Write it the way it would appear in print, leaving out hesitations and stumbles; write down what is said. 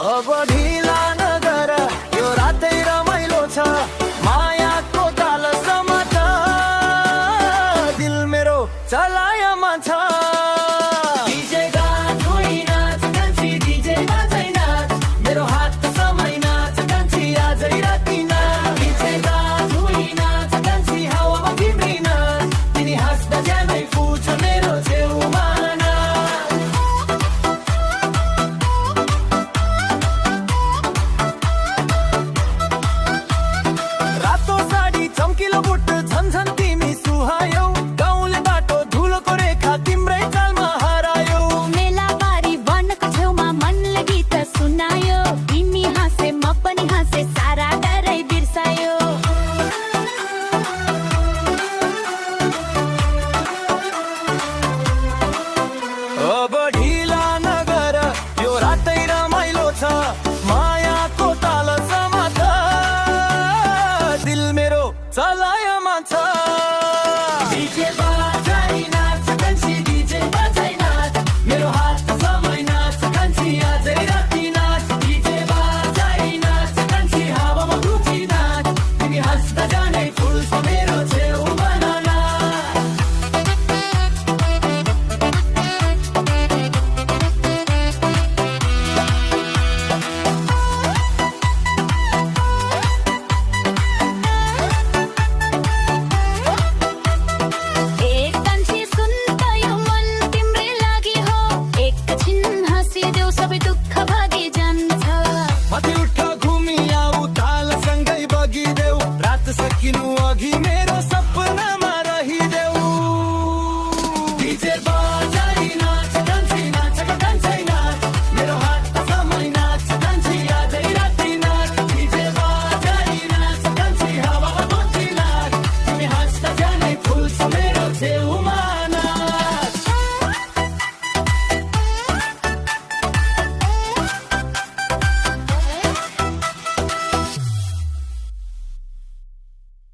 अब ढिला नगर यो रातै रमाइलो छ मायाको ताल समात दिल मेरो चलायमा छ डीजे गान होइ नाच कान्छी डीजे बाजै नाच मेरो हात समाइ नाच कान्छी आजै राति नाच डीजे गान होइ नाच कान्छी हावामा तिम्री नाच तिनी हाँस्दा ज्यानै फुल्छ मेरो छेउमा चम्किलो बुट झन्झन तिमी सुहायौ गाउँले बाटो धुलोको रेखा तिम्रै चालमा हरायो मेला बारी वनको छेउमा मनले गीत सुनायो तिमी हाँसे म पनि हाँसे सारा डरै बिर्सायो अब ढिला नगर यो रातै रमाइलो छ मायाको ताल समात दिल मेरो चलायमा छ डीजे बाजाइ नाच कान्छी डीजे बाजाइ नाच मेरो हात समाइ नाच कान्छी आजै राति नाच डीजे बाजाइ नाच कान्छी हावामा रुचि नाच तिमी हाँस्दा जानै फुल्छ मेरो छेउमा माथि उठ घुमी आऊ तालसँगै बगिदेऊ रात सकिनु अघि मेरो सपनामा रहिदेऊ डीजे